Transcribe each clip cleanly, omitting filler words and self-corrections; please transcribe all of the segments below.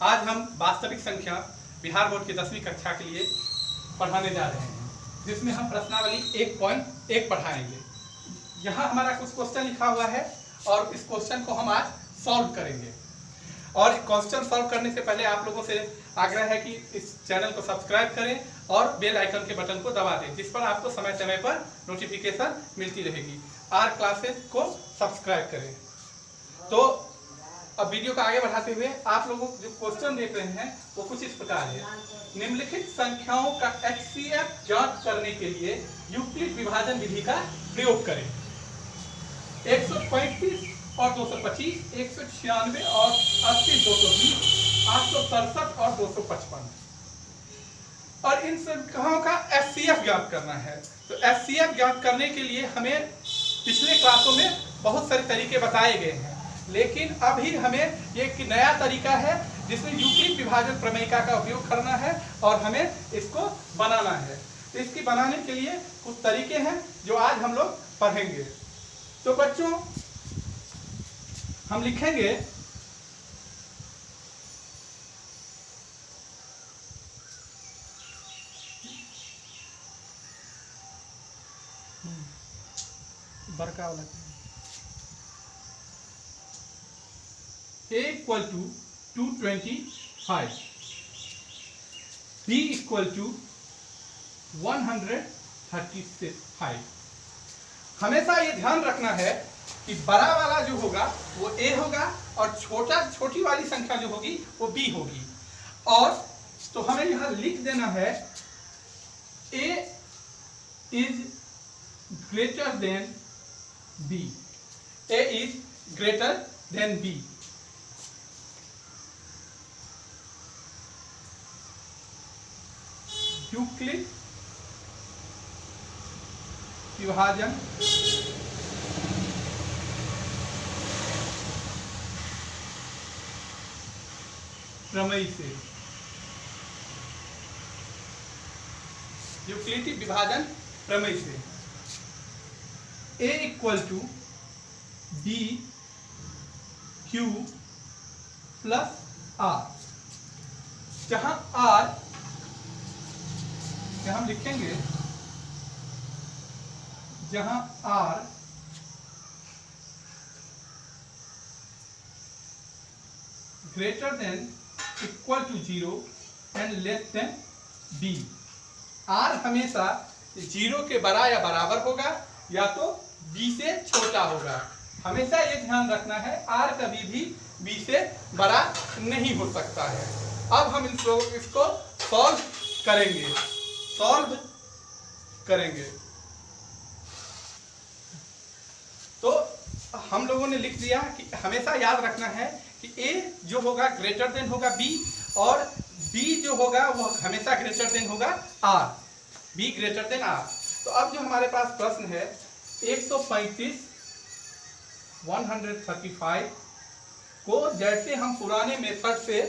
आज हम वास्तविक संख्या बिहार बोर्ड की 10वीं कक्षा के लिए पढ़ाने जा रहे हैं, जिसमें हम प्रश्नावली 1.1 पढ़ाएंगे। यहाँ हमारा कुछ क्वेश्चन लिखा हुआ है और इस क्वेश्चन को हम आज सॉल्व करेंगे। और क्वेश्चन सॉल्व करने से पहले आप लोगों से आग्रह है कि इस चैनल को सब्सक्राइब करें और बेल आइकन के बटन को दबा दें, जिस पर आपको समय समय पर नोटिफिकेशन मिलती रहेगी। आर क्लासेस को सब्सक्राइब करें। तो अब वीडियो को आगे बढ़ाते हुए आप लोगों जो क्वेश्चन देख रहे हैं वो कुछ इस प्रकार है। निम्नलिखित संख्याओं का HCF ज्ञात करने के लिए यूक्लिड विभाजन विधि का प्रयोग करें। 135 और 225, 196 और 80, 220, 867 और 255। और इन संख्याओं का HCF ज्ञात करना है। तो HCF ज्ञात करने के लिए हमें पिछले क्लासों में बहुत सारे तरीके बताए गए हैं, लेकिन अभी हमें एक नया तरीका है जिसमें यूक्लिड विभाजन प्रमेयिका का उपयोग करना है और हमें इसको बनाना है। तो इसकी बनाने के लिए कुछ तरीके हैं जो आज हम लोग पढ़ेंगे। तो बच्चों, हम लिखेंगे बड़का वाला A equal to 225, B equal to 135। हमेशा ये ध्यान रखना है कि बड़ा वाला जो होगा वो A होगा और छोटी वाली संख्या जो होगी वो B होगी। और तो हमें यहाँ लिख देना है A is greater than B, A is greater than B। Euclid विभाजन प्रमेय से, यूक्लिड विभाजन प्रमेय से A equal to B Q plus R, जहां R हम लिखेंगे, जहां R greater than equal to 0 and less than B। R हमेशा 0 के बड़ा या बराबर होगा या तो B से छोटा होगा। हमेशा ये ध्यान रखना है, R कभी भी B से बड़ा नहीं हो सकता है। अब हम इसको सॉल्व करेंगे। तो हम लोगों ने लिख दिया कि हमेशा याद रखना है कि A जो होगा ग्रेटर देन होगा B और B जो होगा वो हमेशा ग्रेटर देन होगा R, B greater than R। तो अब जो हमारे पास प्रश्न है 135 135 को जैसे हम पुराने मेथड से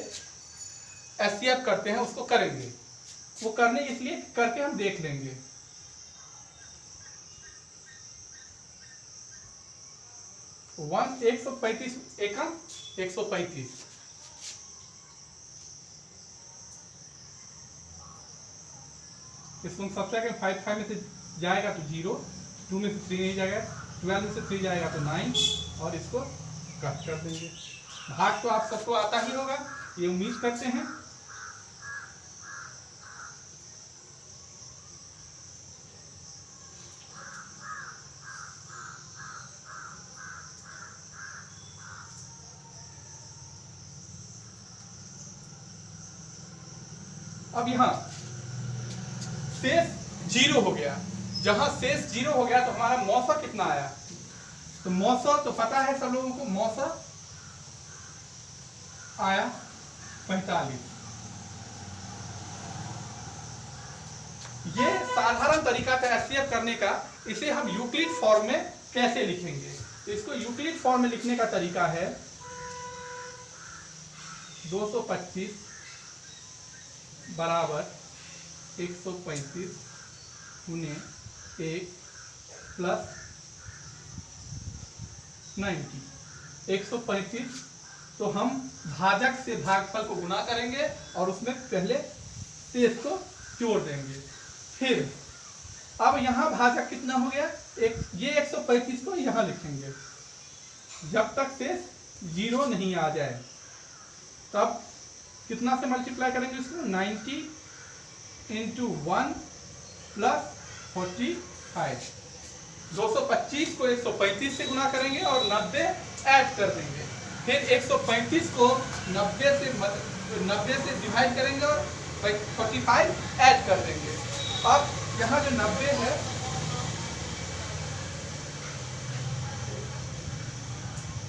HCF करते हैं उसको करेंगे। वो करने इसलिए करके हम देख लेंगे। वन 135 एकम 135, इसको सबसे आगे 5 में से जाएगा तो 0, 2 में से 3 नहीं जाएगा, 12 में से 3 जाएगा तो 9 और इसको कट कर देंगे। भाग तो आप सबको आता ही होगा, ये उम्मीद करते हैं। अब यहाँ शेष 0 हो गया, जहां शेष 0 हो गया तो हमारा मौसा कितना आया। तो मौसा तो पता है सब लोगों को, मौसा आया 45। ये साधारण तरीका था HCF करने का। इसे हम यूक्लिड फॉर्म में कैसे लिखेंगे? तो इसको यूक्लिड फॉर्म में लिखने का तरीका है 225 बराबर 135 गुने 1 प्लस 90। 135 तो हम भाजक से भागफल को गुना करेंगे और उसमें पहले शेष को जोड़ देंगे। फिर अब यहाँ भाजक कितना हो गया, ये 135 को यहाँ लिखेंगे जब तक शेष 0 नहीं आ जाए। तब कितना से मल्टीप्लाई करेंगे इसको, 90 इंटू 1 प्लस 45। 225 को 135 से गुना करेंगे और 90 ऐड कर देंगे। फिर 135 को 90 से डिवाइड करेंगे और 45 ऐड कर देंगे। अब यहाँ जो 90 है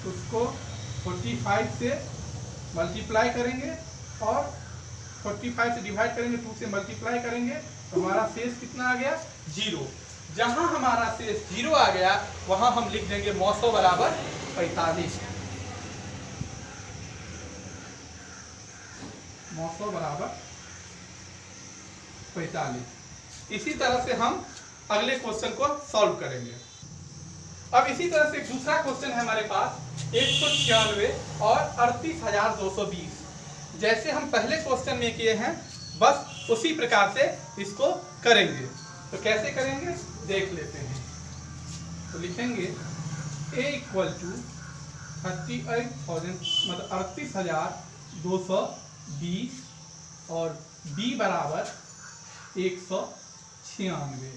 उसको 45 से मल्टीप्लाई करेंगे और 45 से डिवाइड करेंगे, 2 से मल्टीप्लाई करेंगे तो हमारा शेष कितना आ गया, 0। जहां हमारा शेष 0 आ गया वहां हम लिख देंगे मौसो बराबर 45। मौसो बराबर 45। इसी तरह से हम अगले क्वेश्चन को सॉल्व करेंगे। अब इसी तरह से एक दूसरा क्वेश्चन है हमारे पास 196 और 38,220। जैसे हम पहले क्वेश्चन में किए हैं बस उसी प्रकार से इसको करेंगे। तो कैसे करेंगे देख लेते हैं। तो लिखेंगे a इक्वल टू 38,000 मतलब 38,220 और b बराबर 196।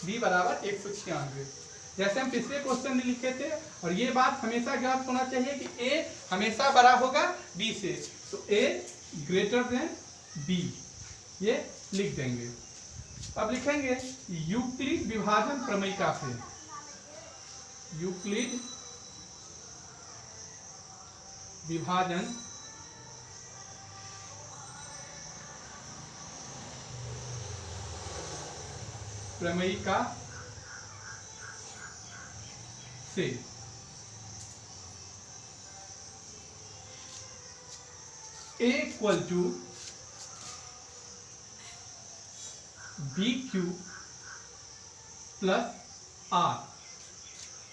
b बराबर 196 जैसे हम पिछले क्वेश्चन में लिखे थे। और ये बात हमेशा ज्ञात होना चाहिए कि a हमेशा बड़ा होगा b से, तो a ग्रेटर देन b, ये लिख देंगे। अब लिखेंगे यूक्लिड विभाजन प्रमेयिका से, यूक्लिड विभाजन प्रमेयिका से a equal to BQ plus R।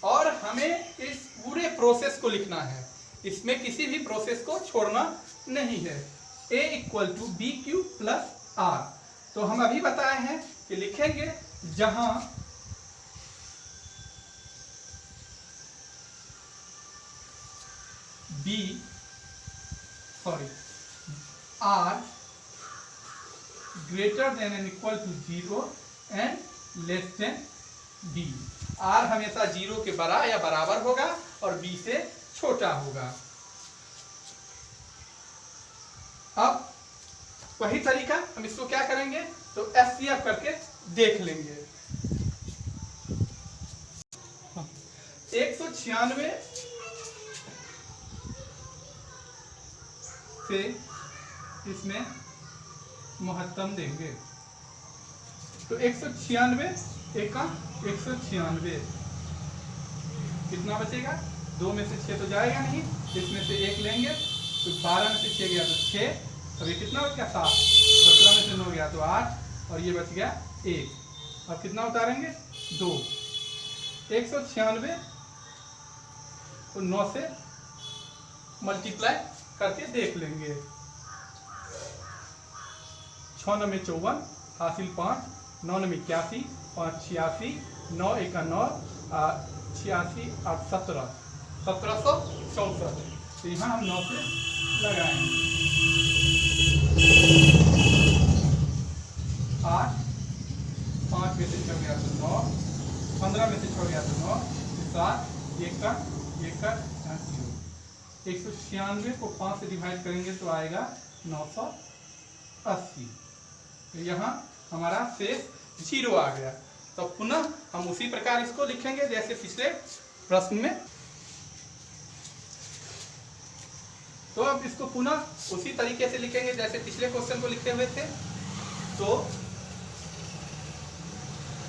और हमें इस पूरे प्रोसेस को लिखना है, इसमें किसी भी प्रोसेस को छोड़ना नहीं है। a equal to BQ plus R। तो हम अभी बताए हैं कि लिखेंगे जहां R greater than and equal to 0 and less than B। R हमेशा 0 के बड़ा या बराबर होगा और B से छोटा होगा। अब वही तरीका हम इसको क्या करेंगे, तो SCF करके देख लेंगे। 196 से इसमें महत्तम देंगे तो 196 एका 196 कितना बचेगा, 2 में से 6 तो जाएगा नहीं, इसमें से 1 लेंगे तो 12 में से 6 गया तो 6, अब ये कितना बच गया 7, 17 में से 9 गया तो 8 और ये बच गया 1। अब कितना उतारेंगे 2। 196 को 9 से मल्टीप्लाई करके देख लेंगे। 6 9 में 54 हासिल 5, 9 9 में 81, 5 86, 9 1 9 86 8 17, 1764। तो यहाँ हम 9 से लगाएंगे 8, 5 में से 6 गया तो 9, 15 में से 6 गया तो 9, 7 1 का 0। 196 को 5 से डिवाइड करेंगे तो आएगा 980। तो यहाँ हमारा शेष 0 आ गया। तो पुनः हम उसी प्रकार इसको लिखेंगे जैसे पिछले प्रश्न में। तो अब इसको पुनः उसी तरीके से लिखेंगे जैसे पिछले क्वेश्चन को लिखे हुए थे। तो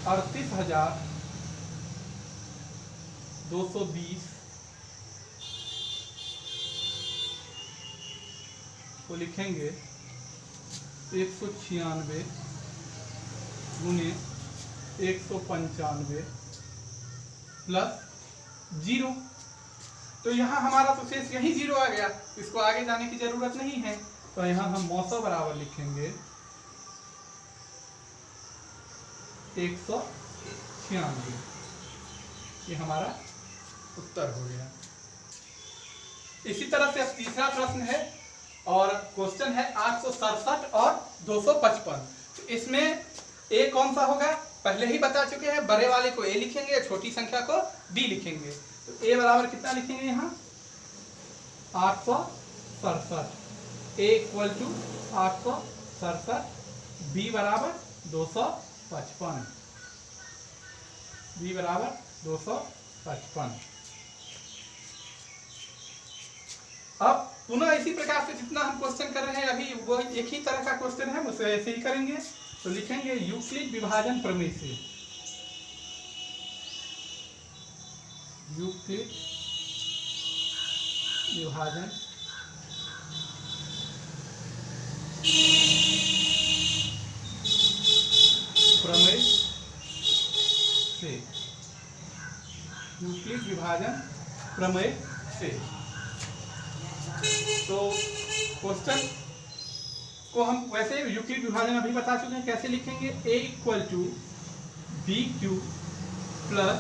38,220 को लिखेंगे 196 गुने 195 प्लस 0। तो यहाँ हमारा तो शेष यही 0 आ गया, इसको आगे जाने की जरूरत नहीं है। तो यहाँ हम 900 बराबर लिखेंगे 196। ये हमारा उत्तर हो गया। इसी तरह से अब तीसरा प्रश्न है और क्वेश्चन है 867 और 255। तो इसमें ए कौन सा होगा पहले ही बता चुके हैं, बड़े वाले को ए लिखेंगे, छोटी संख्या को बी लिखेंगे। तो ए बराबर कितना लिखेंगे यहाँ 867, ए इक्वल टू 867, बी बराबर 255, बी बराबर 255। अब पुनः इसी प्रकार से जितना हम क्वेश्चन कर रहे हैं अभी वो एक ही तरह का क्वेश्चन है, उसे ऐसे ही करेंगे। तो लिखेंगे यूक्लिड विभाजन प्रमेय से, यूक्लिड विभाजन प्रमेय से, यूक्लिड विभाजन प्रमेय से। तो क्वेश्चन को हम वैसे यूक्लिड विभाजन अभी बता चुके हैं, कैसे लिखेंगे a equal to B Q plus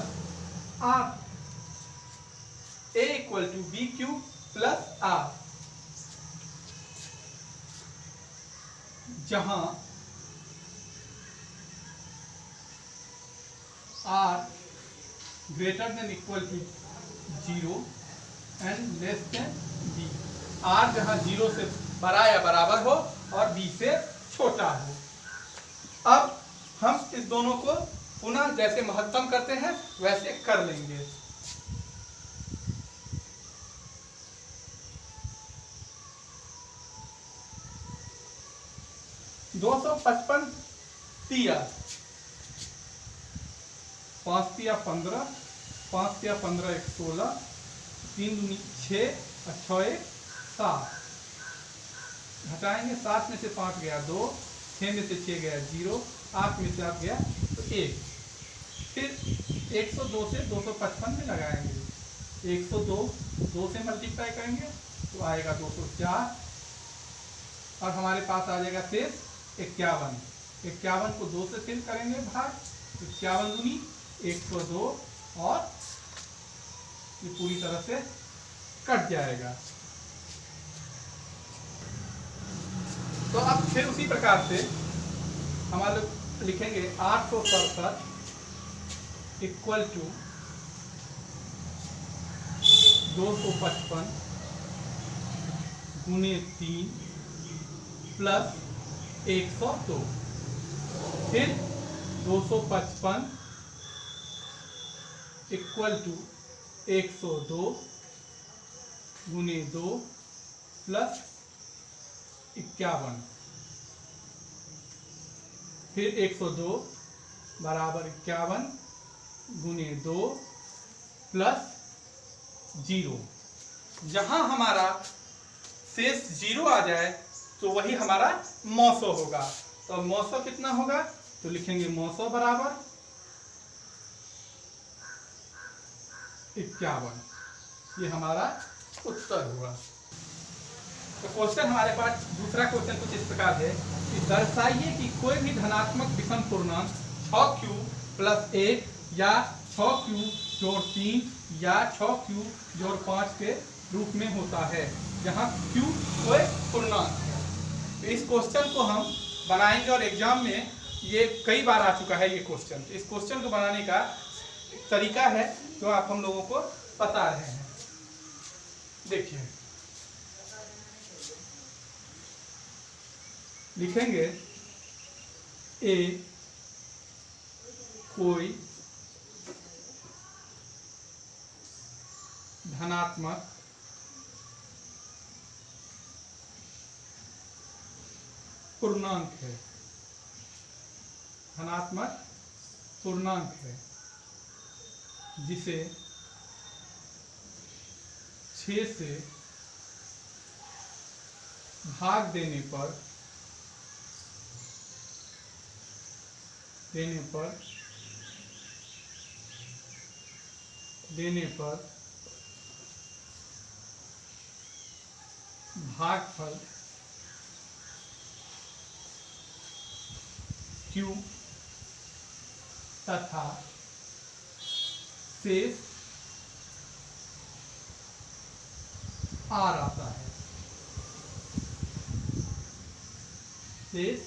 R, a equal to B Q plus R, जहां r greater than equal to 0 and less than b, r जहां 0 से बड़ा या बराबर हो और b से छोटा हो। अब हम इस दोनों को पुनः जैसे महत्तम करते हैं वैसे कर लेंगे। दो 255 तिया 5 तिया 15, 5 तिया 15 1 16, 3 दूनी 6 और 6 1 7, घटाएंगे 7 में से 5 गया 2, 6 में से 6 गया 0, 8 में से 8 गया तो 1, फिर 102 से 255 में लगाएंगे, 102 2 से मल्टीप्लाई करेंगे तो आएगा 204 और हमारे पास आ जाएगा शेष 51। 51 को 2 से फिर करेंगे भाग, 51 दूनी 102 और ये पूरी तरह से कट जाएगा। तो अब फिर उसी प्रकार से हमारे लिखेंगे 867 इक्वल टू 255 गुने 3 प्लस 102, फिर 255 इक्वल टू 102 गुने 2 प्लस 51, फिर 102 बराबर 51 गुने 2 प्लस 0। जहां हमारा शेष 0 आ जाए तो वही हमारा 900 होगा। तो 900 कितना होगा तो लिखेंगे 900 बराबर 51, ये हमारा उत्तर हुआ। तो क्वेश्चन हमारे पास दूसरा क्वेश्चन कुछ इस प्रकार है कि दर्शाइए कि कोई भी धनात्मक विषम पूर्णांक 6q प्लस 1 या 6q जोड़ 3 या 6q जोड़ 5 के रूप में होता है, जहां q कोई पूर्णांक है। तो इस क्वेश्चन को हम बनाएंगे और एग्जाम में ये कई बार आ चुका है ये क्वेश्चन। तो इस क्वेश्चन को बनाने का तरीका है जो आप हम लोगों को बता रहे हैं। देखिए लिखेंगे ए कोई धनात्मक पूर्णांक है, धनात्मक पूर्णांक है जिसे 6 से भाग देने पर भागफल Q तथा शेष R आता है। शेष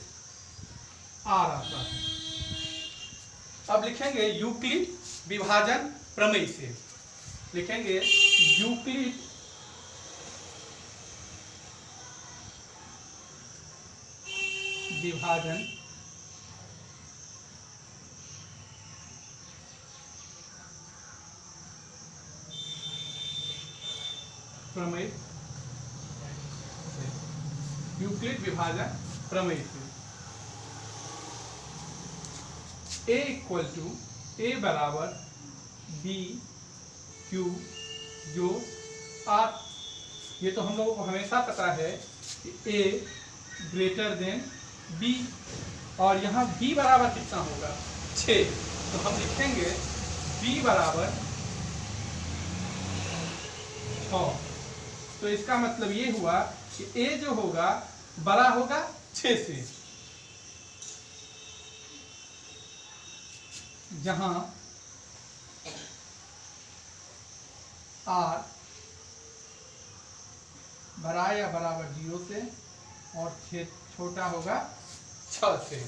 R आता है। अब लिखेंगे यूक्लिड विभाजन प्रमेय से, लिखेंगे यूक्लिड विभाजन प्रमेय से, यूक्लिड विभाजन प्रमेय से A इक्वल टू A बराबर B Q जो R, ये तो हम लोगों को हमेशा पता है कि A ग्रेटर देन B, और यहाँ B बराबर कितना होगा 6, तो हम लिखेंगे B बराबर 6। तो इसका मतलब ये हुआ कि A जो होगा बड़ा होगा 6 से, जहां R बड़ा या बराबर 0 से और छोटा होगा 6 से।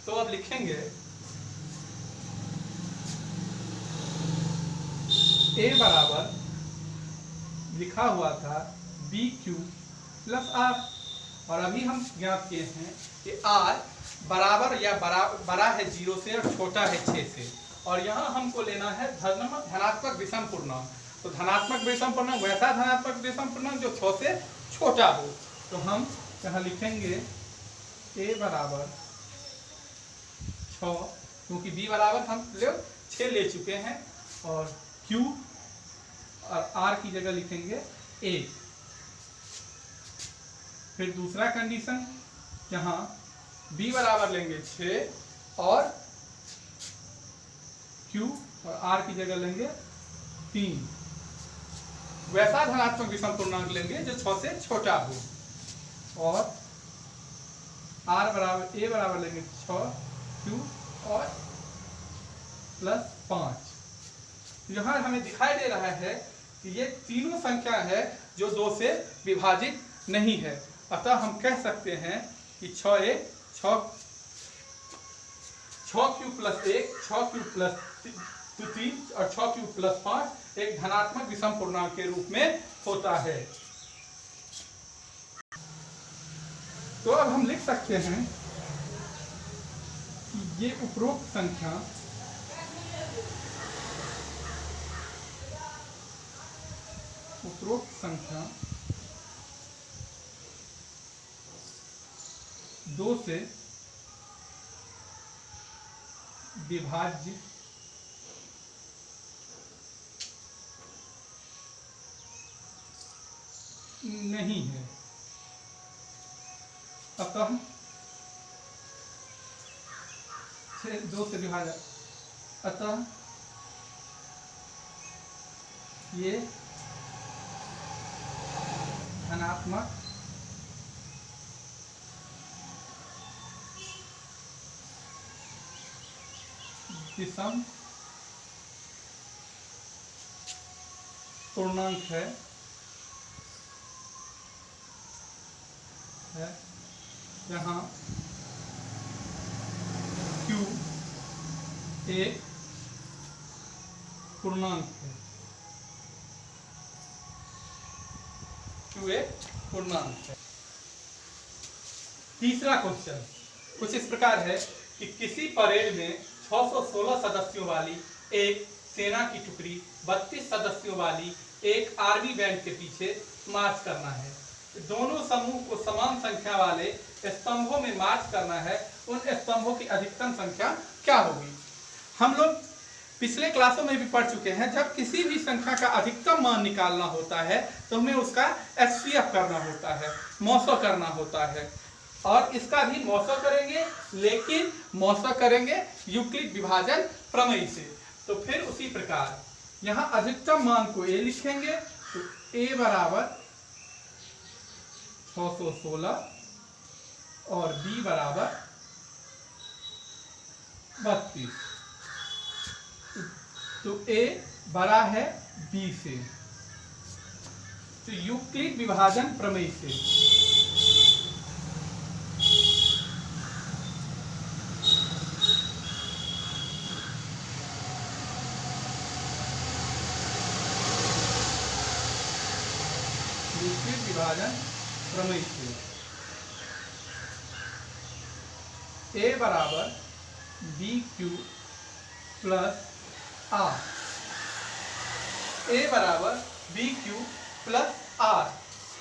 तो अब लिखेंगे A बराबर लिखा हुआ था BQ प्लस R, और अभी हम ज्ञात किए हैं कि R बराबर या बड़ा है 0 से और छोटा है 6 से, और यहाँ हमको लेना है धनात्मक विषम पूर्णांक। तो धनात्मक विषम पूर्णांक वैसा धनात्मक विषम पूर्णांक जो 6 से छोटा हो। तो हम यहाँ लिखेंगे A बराबर 6, क्योंकि B बराबर हम 6 ले चुके हैं, और Q और R की जगह लिखेंगे 1। फिर दूसरा कंडीशन, जहां B बराबर लेंगे 6 और Q और R की जगह लेंगे 3, वैसा धनात्मक विषम पूर्णांक लेंगे जो 6 से छोटा हो, और R बराबर A बराबर लेंगे 6 Q और प्लस 5। यहाँ हमें दिखाई दे रहा है कि ये तीनों संख्या है जो 2 से विभाजित नहीं है, अतः हम कह सकते हैं कि 6Q प्लस 1, 6Q प्लस 3 और 6Q प्लस 5 एक धनात्मक विषम पूर्णांक के रूप में होता है। तो अब हम लिख सकते हैं कि ये उपरोक्त संख्या संख्या 2 से विभाज्य नहीं है, अतः 2 से विभाज्य, अतः ये धनात्मक विषम पूर्णांक है जहां Q एक पूर्णांक है, Q एक पूर्णांक है। तीसरा क्वेश्चन कुछ इस प्रकार है कि किसी परेड में 616 सदस्यों वाली एक सेना की टुकड़ी 32 सदस्यों वाली एक आर्मी बैंड के पीछे मार्च करना है। दोनों समूह को समान संख्या वाले स्तंभों में मार्च करना है। उन स्तंभों की अधिकतम संख्या क्या होगी? हम लोग पिछले क्लासों में भी पढ़ चुके हैं, जब किसी भी संख्या का अधिकतम मान निकालना होता है तो हमें उसका HCF करना होता है, मौसा करना होता है, और इसका भी मौसा करेंगे, लेकिन मौसा करेंगे यूक्लिड विभाजन प्रमेय से। तो फिर उसी प्रकार यहाँ अधिकतम मान को A लिखेंगे, तो A बराबर 616 और b बराबर 32। तो a बड़ा है b से। तो यूक्लिड विभाजन प्रमेय से यूक्लिड विभाजन प्रमेय से a बराबर BQ प्लस R। a बराबर BQ प्लस R।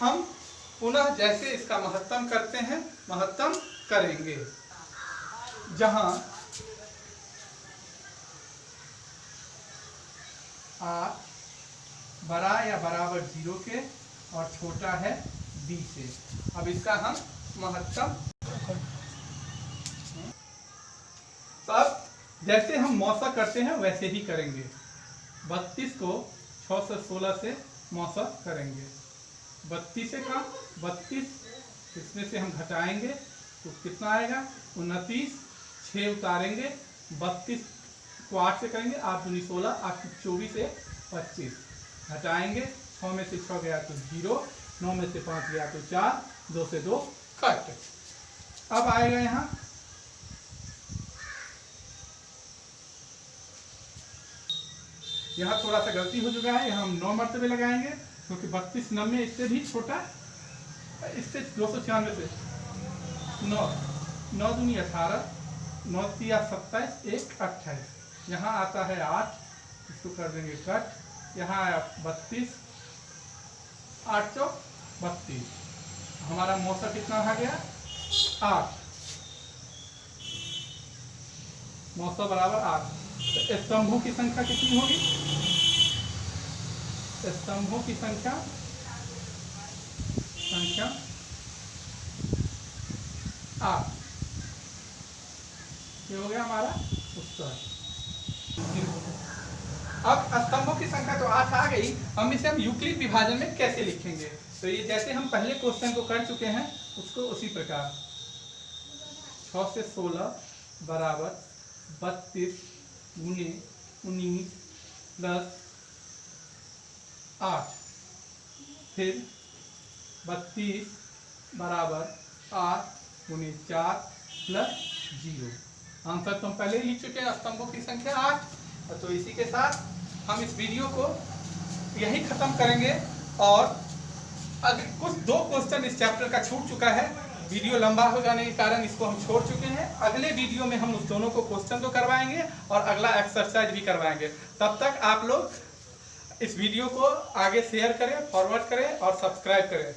हम पुनः जैसे इसका महत्तम करते हैं, महत्तम करेंगे। जहां R बड़ा या बराबर 0 के और छोटा है b से। अब इसका हम महत्तम, अब जैसे हम मौसा करते हैं वैसे ही करेंगे। 32 को 6 से 16 से मौसा करेंगे। 32 से कम 32, इसमें से हम घटाएंगे तो कितना आएगा 29। 6 उतारेंगे, 32 को 8 से करेंगे, 8 दूनी 16, 8 24 से 25 घटाएंगे। 6 में से 6 गया तो 0, 9 में से 5 गया तो 4, 2 से 2 कट। अब आएगा यहाँ थोड़ा सा गलती हो चुका है, यहाँ हम 9 मरतबे लगाएंगे क्योंकि 32 90 इससे भी छोटा, इससे 296 से 9, 9 दूनी 18, 9 तिया 27, 1 28। यहाँ आता है 8, इसको कर देंगे कट। यहाँ आया 32, 8 चौक 32। हमारा मौसा कितना आ गया 8, मौसा बराबर 8। तो स्तंभों की संख्या कितनी होगी? स्तंभों की संख्या 8। ये हो गया हमारा उत्तर। अब स्तंभों की संख्या तो 8 आ गई, हम इसे यूक्लिड विभाजन में कैसे लिखेंगे? तो ये जैसे हम पहले क्वेश्चन को कर चुके हैं उसको उसी प्रकार 6 से 16 बराबर 32 गुने 19 प्लस 8, फिर 32 बराबर 8 गुने 4 प्लस 0। आंसर तो हम पहले ही लिख चुके हैं, स्तंभों की संख्या 8। तो इसी के साथ हम इस वीडियो को यही खत्म करेंगे। और अगर कुछ 2 क्वेश्चन इस चैप्टर का छूट चुका है, वीडियो लंबा हो जाने के कारण इसको हम छोड़ चुके हैं। अगले वीडियो में हम उस दोनों को क्वेश्चन तो करवाएंगे और अगला एक्सरसाइज भी करवाएंगे। तब तक आप लोग इस वीडियो को आगे शेयर करें, फॉरवर्ड करें और सब्सक्राइब करें।